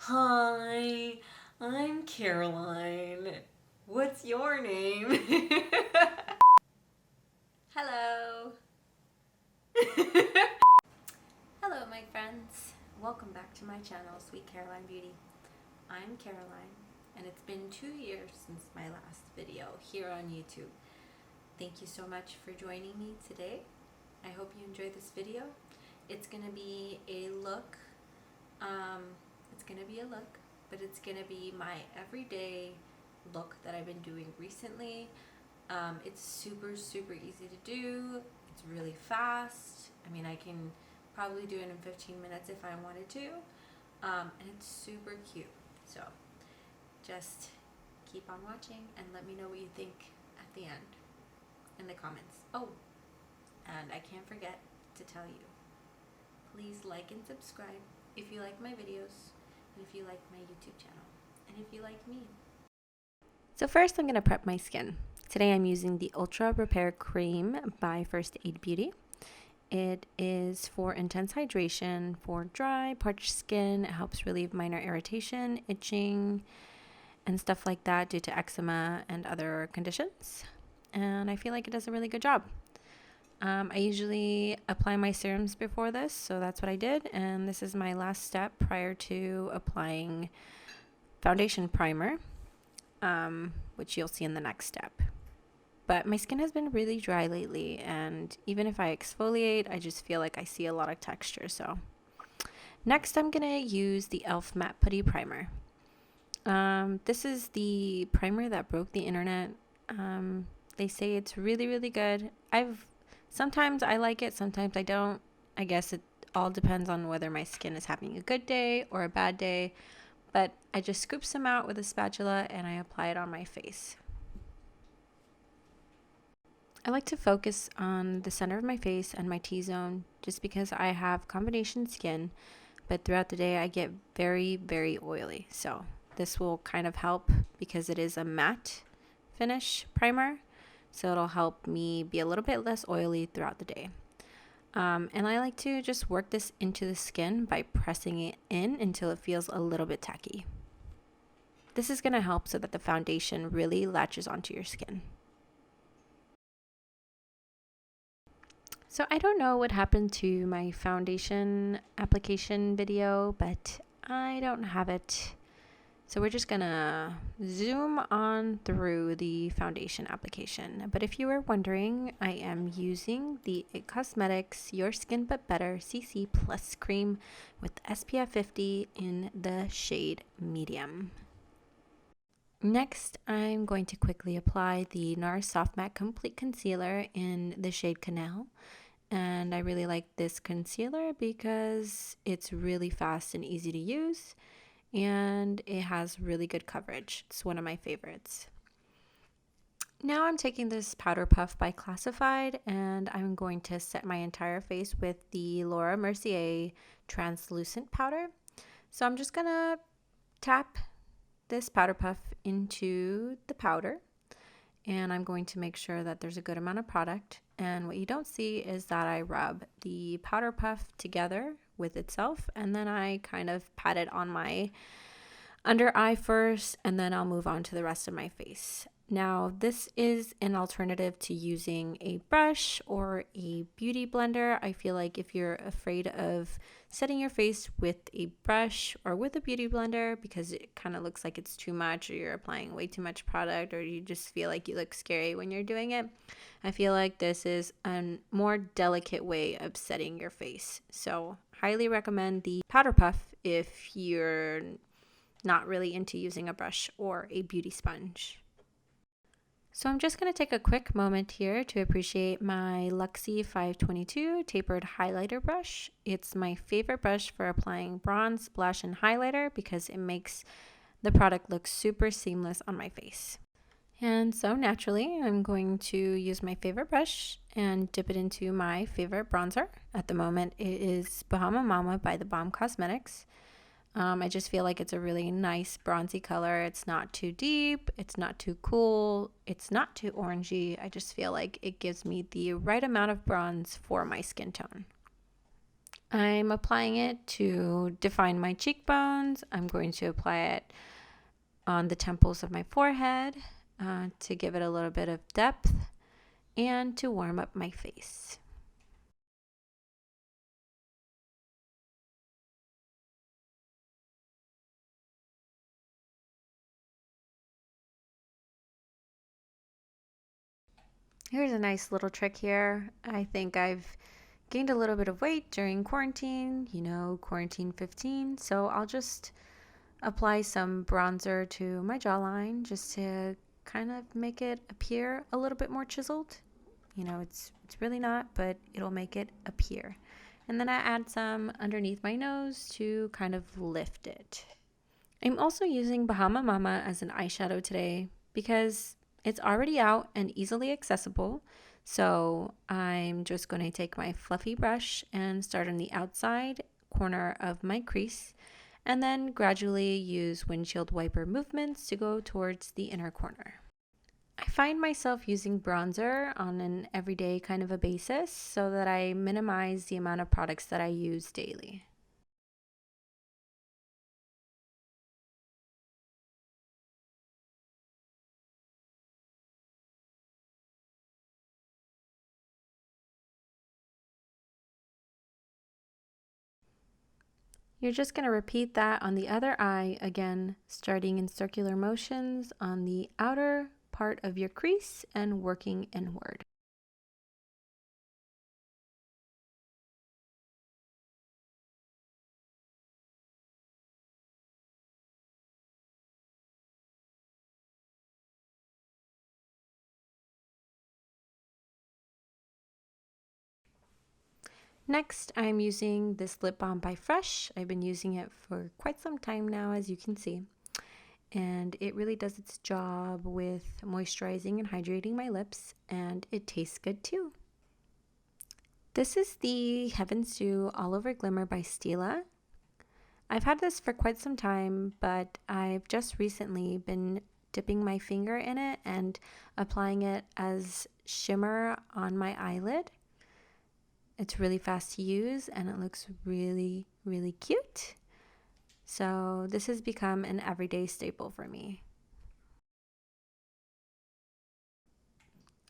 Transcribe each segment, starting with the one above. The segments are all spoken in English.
Hi, I'm Caroline. What's your name? Hello. Hello, my friends. Welcome back to my channel, Sweet Caroline Beauty. I'm Caroline, and it's been 2 years since my last video here on YouTube. Thank you so much for joining me today. I hope you enjoyed this video. It's gonna be a look. But it's gonna be my everyday look that I've been doing recently. It's super easy to do. It's really fast. I mean, I can probably do it in 15 minutes if I wanted to. And it's super cute. So just keep on watching and let me know what you think at the end in the comments. Oh, and I can't forget to tell you, please like and subscribe if you like my videos, and if you like my YouTube channel, and if you like me. So first I'm going to prep my skin. Today I'm using the Ultra Repair Cream by First Aid Beauty. It is for intense hydration for dry, parched skin. It helps relieve minor irritation, itching, and stuff like that due to eczema and other conditions. And I feel like it does a really good job. I usually apply my serums before this, so that's what I did. And this is my last step prior to applying foundation primer, which you'll see in the next step. But my skin has been really dry lately, and even if I exfoliate, I just feel like I see a lot of texture. So next I'm going to use the e.l.f. Matte Putty Primer. This is the primer that broke the internet. They say it's really good. Sometimes I like it, sometimes I don't. I guess it all depends on whether my skin is having a good day or a bad day. But I just scoop some out with a spatula and I apply it on my face. I like to focus on the center of my face and my T-zone just because I have combination skin, but throughout the day I get very oily. So this will kind of help because it is a matte finish primer. So it'll help me be a little bit less oily throughout the day. And I like to just work this into the skin by pressing it in until it feels a little bit tacky. This is going to help so that the foundation really latches onto your skin. So I don't know what happened to my foundation application video, but I don't have it. So we're just gonna zoom on through the foundation application. But if you were wondering, I am using the IT Cosmetics Your Skin But Better CC Plus Cream with SPF 50 in the shade medium. Next, I'm going to quickly apply the NARS Soft Matte Complete Concealer in the shade Canal. And I really like this concealer because it's really fast and easy to use. And it has really good coverage. It's one of my favorites. Now I'm taking this Powder Puff by Classified and I'm going to set my entire face with the Laura Mercier translucent powder. So I'm just gonna tap this powder puff into the powder and I'm going to make sure that there's a good amount of product. And what you don't see is that I rub the powder puff together with itself and then I kind of pat it on my under eye first and then I'll move on to the rest of my face. Now this is an alternative to using a brush or a beauty blender. I feel like if you're afraid of setting your face with a brush or with a beauty blender because it kind of looks like it's too much or you're applying way too much product or you just feel like you look scary when you're doing it, I feel like this is a more delicate way of setting your face. So highly recommend the powder puff if you're not really into using a brush or a beauty sponge. So I'm just going to take a quick moment here to appreciate my Luxie 522 tapered highlighter brush. It's my favorite brush for applying bronze, blush, and highlighter because it makes the product look super seamless on my face. And so naturally, I'm going to use my favorite brush and dip it into my favorite bronzer. At the moment, it is Bahama Mama by The Balm Cosmetics. I just feel like it's a really nice bronzy color. It's not too deep, it's not too cool, it's not too orangey. I just feel like it gives me the right amount of bronze for my skin tone. I'm applying it to define my cheekbones. I'm going to apply it on the temples of my forehead to give it a little bit of depth and to warm up my face. Here's a nice little trick here. I think I've gained a little bit of weight during quarantine, quarantine 15. So I'll just apply some bronzer to my jawline just to kind of make it appear a little bit more chiseled. It's really not, but it'll make it appear. And then I add some underneath my nose to kind of lift it. I'm also using Bahama Mama as an eyeshadow today because it's already out and easily accessible. So I'm just going to take my fluffy brush and start on the outside corner of my crease and then gradually use windshield wiper movements to go towards the inner corner. I find myself using bronzer on an everyday kind of a basis so that I minimize the amount of products that I use daily. You're just going to repeat that on the other eye again, starting in circular motions on the outer part of your crease and working inward. Next, I'm using this lip balm by Fresh. I've been using it for quite some time now, as you can see. And it really does its job with moisturizing and hydrating my lips, and it tastes good too. This is the Heaven's Dew All Over Glimmer by Stila. I've had this for quite some time, but I've just recently been dipping my finger in it and applying it as shimmer on my eyelid. It's really fast to use and it looks really, really cute. So this has become an everyday staple for me.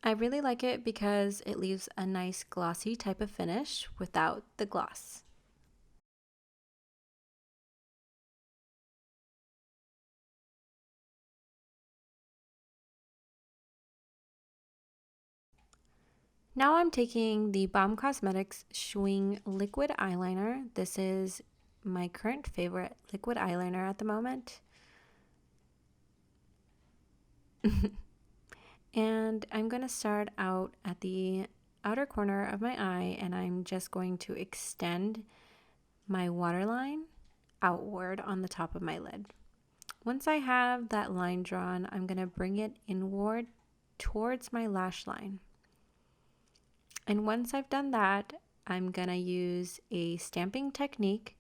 I really like it because it leaves a nice glossy type of finish without the gloss. Now I'm taking the Balm Cosmetics Schwing Liquid Eyeliner. This is my current favorite liquid eyeliner at the moment. And I'm going to start out at the outer corner of my eye and I'm just going to extend my waterline outward on the top of my lid. Once I have that line drawn, I'm going to bring it inward towards my lash line. And once I've done that, I'm going to use a stamping technique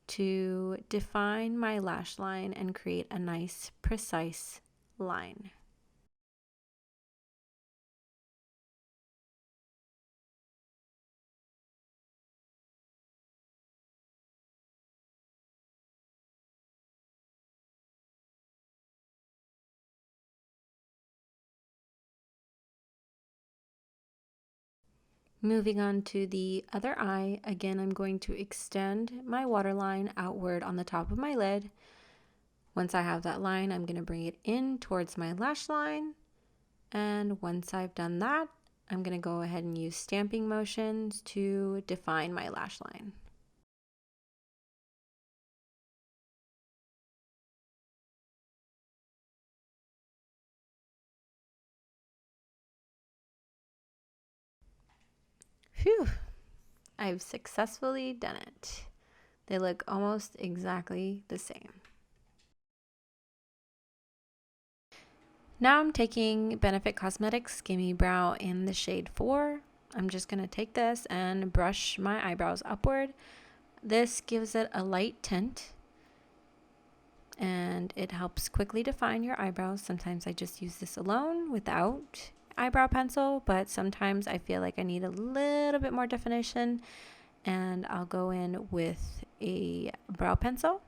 to define my lash line and create a nice, precise line. Moving on to the other eye, again, I'm going to extend my waterline outward on the top of my lid. Once I have that line, I'm going to bring it in towards my lash line. And once I've done that, I'm going to go ahead and use stamping motions to define my lash line. Phew, I've successfully done it. They look almost exactly the same. Now I'm taking Benefit Cosmetics Gimme Brow in the shade 4. I'm just going to take this and brush my eyebrows upward. This gives it a light tint and it helps quickly define your eyebrows. Sometimes I just use this alone without eyebrow pencil, but sometimes I feel like I need a little bit more definition and I'll go in with a brow pencil.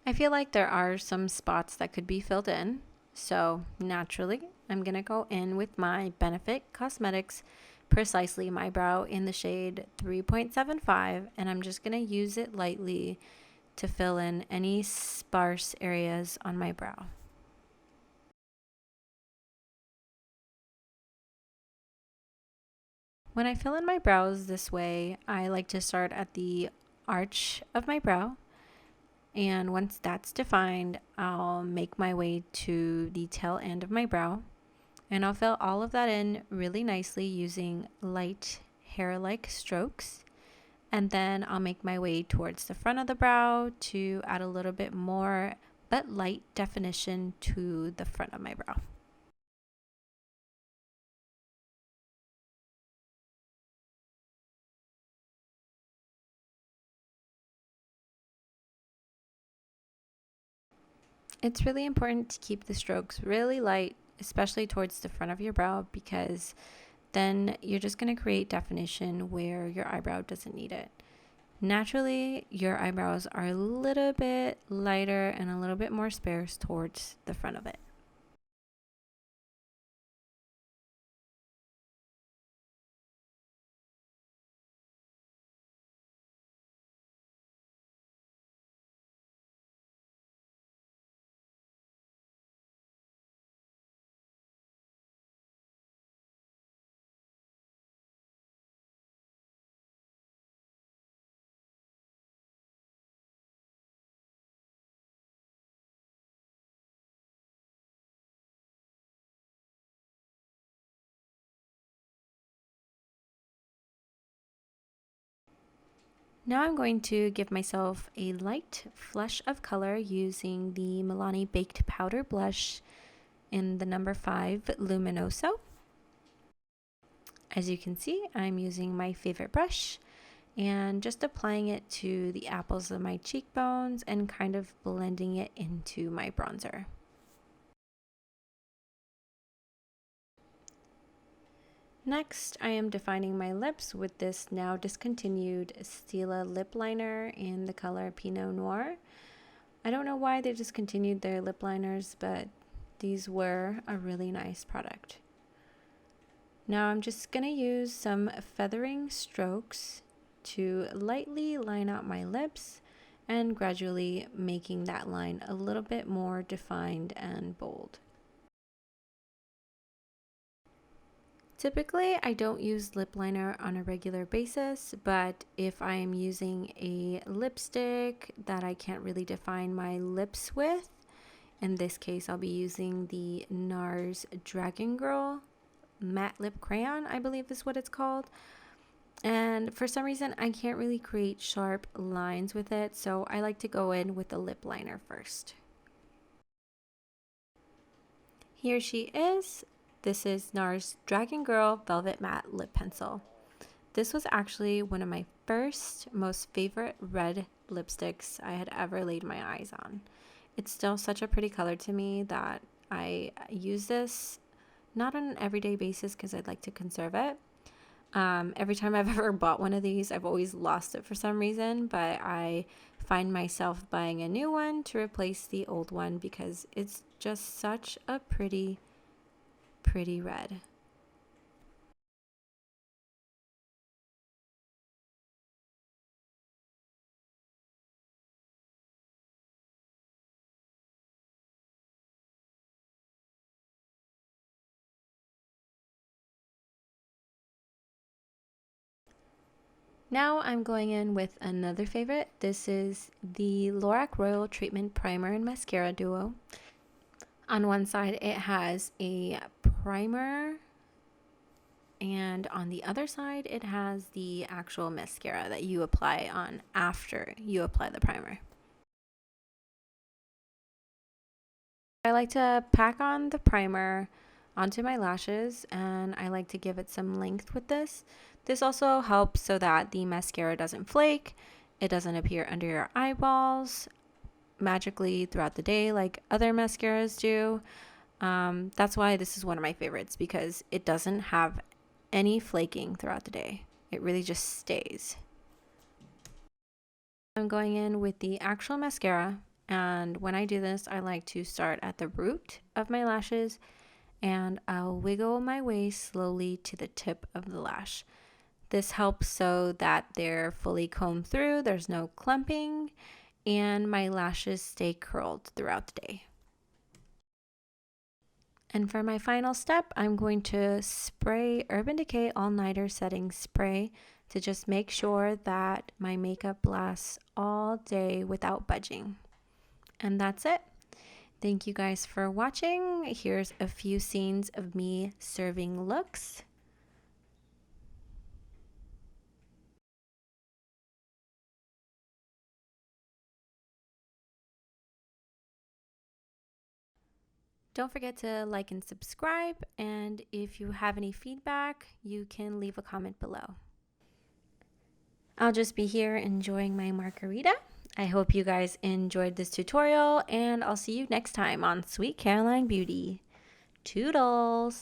I feel like there are some spots that could be filled in, so naturally I'm gonna go in with my Benefit Cosmetics Precisely My Brow in the shade 3.75, and I'm just gonna use it lightly to fill in any sparse areas on my brow. When I fill in my brows this way, I like to start at the arch of my brow. And once that's defined, I'll make my way to the tail end of my brow. And I'll fill all of that in really nicely using light hair-like strokes. And then I'll make my way towards the front of the brow to add a little bit more but light definition to the front of my brow. It's really important to keep the strokes really light, especially towards the front of your brow, because then you're just going to create definition where your eyebrow doesn't need it. Naturally, your eyebrows are a little bit lighter and a little bit more sparse towards the front of it. Now I'm going to give myself a light flush of color using the Milani Baked Powder Blush in the number 5 Luminoso. As you can see, I'm using my favorite brush and just applying it to the apples of my cheekbones and kind of blending it into my bronzer. Next, I am defining my lips with this now discontinued Stila lip liner in the color Pinot Noir. I don't know why they discontinued their lip liners, but these were a really nice product. Now I'm just going to use some feathering strokes to lightly line out my lips and gradually making that line a little bit more defined and bold. Typically, I don't use lip liner on a regular basis, but if I'm using a lipstick that I can't really define my lips with, in this case, I'll be using the NARS Dragon Girl Matte Lip Crayon, I believe is what it's called. And for some reason, I can't really create sharp lines with it, so I like to go in with the lip liner first. Here she is. This is NARS Dragon Girl Velvet Matte Lip Pencil. This was actually one of my first, most favorite red lipsticks I had ever laid my eyes on. It's still such a pretty color to me that I use this not on an everyday basis because I'd like to conserve it. Every time I've ever bought one of these, I've always lost it for some reason, but I find myself buying a new one to replace the old one because it's just such a pretty red. Now I'm going in with another favorite. This is the Lorac Royal Treatment Primer and Mascara Duo. On one side it has a primer, and on the other side it has the actual mascara that you apply on after you apply the primer. I like to pack on the primer onto my lashes, and I like to give it some length with this. This also helps so that the mascara doesn't flake, it doesn't appear under your eyeballs magically throughout the day like other mascaras do. That's why this is one of my favorites, because it doesn't have any flaking throughout the day. It really just stays. I'm going in with the actual mascara, and when I do this, I like to start at the root of my lashes, and I'll wiggle my way slowly to the tip of the lash. This helps so that they're fully combed through, there's no clumping, and my lashes stay curled throughout the day. And for my final step, I'm going to spray Urban Decay All Nighter Setting Spray to just make sure that my makeup lasts all day without budging. And that's it. Thank you guys for watching. Here's a few scenes of me serving looks. Don't forget to like and subscribe, and if you have any feedback, you can leave a comment below. I'll just be here enjoying my margarita. I hope you guys enjoyed this tutorial, and I'll see you next time on Sweet Caroline Beauty. Toodles!